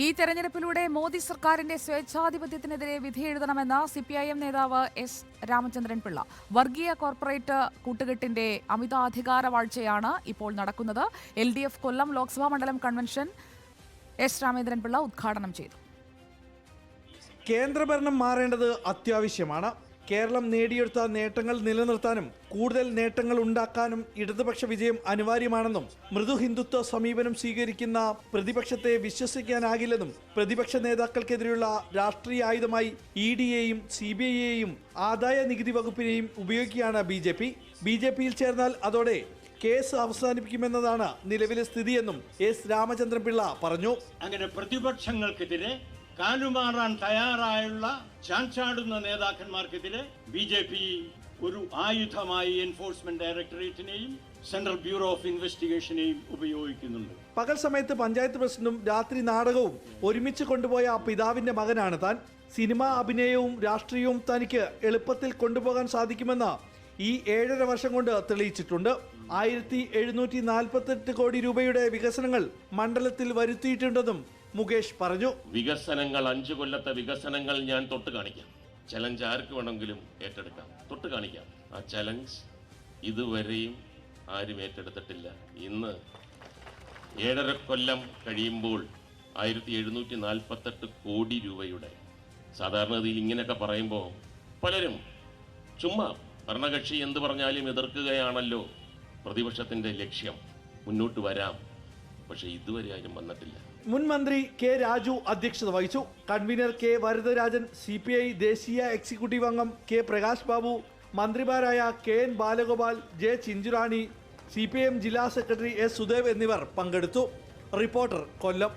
ഈ തെരഞ്ഞെടുപ്പിലൂടെ മോദി സർക്കാരിന്റെ സ്വേച്ഛാധിപത്യത്തിനെതിരെ വിധിയെഴുതണമെന്ന് സിപിഐഎം നേതാവ് എസ് രാമചന്ദ്രൻ പിള്ള. വർഗീയ കോർപ്പറേറ്റ് കൂട്ടുകെട്ടിന്റെ അമിതാധികാര വാഴ്ചയാണ് ഇപ്പോൾ നടക്കുന്നത്. LDF കൊല്ലം ലോക്സഭാ മണ്ഡലം കൺവെൻഷൻ എസ് രാമചന്ദ്രൻ പിള്ള ഉദ്ഘാടനം ചെയ്തു. കേന്ദ്രഭരണം മാറേണ്ടത് അത്യാവശ്യമാണ്. കേരളം നേടിയെടുത്ത നേട്ടങ്ങൾ നിലനിർത്താനും കൂടുതൽ നേട്ടങ്ങൾ ഉണ്ടാക്കാനും ഇടതുപക്ഷ വിജയം അനിവാര്യമാണെന്നും മൃദു ഹിന്ദുത്വ സമീപനം സ്വീകരിക്കുന്ന പ്രതിപക്ഷത്തെ വിശ്വസിക്കാനാകില്ലെന്നും പ്രതിപക്ഷ നേതാക്കൾക്കെതിരെയുള്ള രാഷ്ട്രീയ ആയുധമായി EDയെയും CBIയെയും ആദായ നികുതി വകുപ്പിനെയും ഉപയോഗിക്കുകയാണ് BJP-യിൽ ചേർന്നാൽ അതോടെ കേസ് അവസാനിപ്പിക്കുമെന്നതാണ് നിലവിലെ സ്ഥിതിയെന്നും എസ് രാമചന്ദ്രൻ പിള്ള പറഞ്ഞു. അങ്ങനെ പ്രതിപക്ഷങ്ങൾക്കെതിരെ കാലുമാറാൻ തയ്യാറായുള്ള ചാഞ്ചാടുന്ന നേതാക്കന്മാർക്കെതിരെ BJP ഒരു ആയുധമായി എൻഫോഴ്സ്മെന്റ് ഡയറക്ടറേറ്റിനെയും സെൻട്രൽ ബ്യൂറോ ഓഫ് ഇൻവെസ്റ്റിഗേഷനെയും ഉപയോഗിക്കുന്നുണ്ട്. പകൽ സമയത്ത് പഞ്ചായത്ത് പ്രസിഡന്റും രാത്രി നാടകവും ഒരുമിച്ച് കൊണ്ടുപോയ പിതാവിന്റെ മകനാണ് താൻ. സിനിമ അഭിനയവും രാഷ്ട്രീയവും തനിക്ക് എളുപ്പത്തിൽ കൊണ്ടുപോകാൻ സാധിക്കുമെന്ന് ഈ 7.5 വർഷം കൊണ്ട് തെളിയിച്ചിട്ടുണ്ട്. 1748 കോടി രൂപയുടെ വികസനങ്ങൾ മണ്ഡലത്തിൽ വരുത്തിയിട്ടുണ്ടെന്നും മുകേഷ് പറഞ്ഞു. വികസനങ്ങൾ 5 കൊല്ലത്തെ വികസനങ്ങൾ ഞാൻ തൊട്ട് കാണിക്കാം. ചലഞ്ച് ആർക്ക് വേണമെങ്കിലും ഏറ്റെടുക്കാം, തൊട്ട് കാണിക്കാം. ആ ചലഞ്ച് ഇതുവരെയും ആരും ഏറ്റെടുത്തിട്ടില്ല. ഇന്ന് 7.5 കൊല്ലം കഴിയുമ്പോൾ 1748 കോടി രൂപയുടെ, സാധാരണഗതിയിൽ ഇങ്ങനെയൊക്കെ പറയുമ്പോൾ പലരും ചുമ്മാ ഭരണകക്ഷി എന്ത് പറഞ്ഞാലും എതിർക്കുകയാണല്ലോ പ്രതിപക്ഷത്തിന്റെ ലക്ഷ്യം. മുന്നോട്ട് വരാം, പക്ഷെ ഇതുവരെ ആരും വന്നിട്ടില്ല. മുൻ മന്ത്രി കെ രാജു അധ്യക്ഷത വഹിച്ചു. കൺവീനർ കെ വരദരാജൻ, CPI ദേശീയ എക്സിക്യൂട്ടീവ് അംഗം കെ പ്രകാശ് ബാബു, മന്ത്രിമാരായ KN Balagopal, J Chinchu Rani, CPIM ജില്ലാ സെക്രട്ടറി S സുദേവ് എന്നിവർ പങ്കെടുത്തു. റിപ്പോർട്ടർ, കൊല്ലം.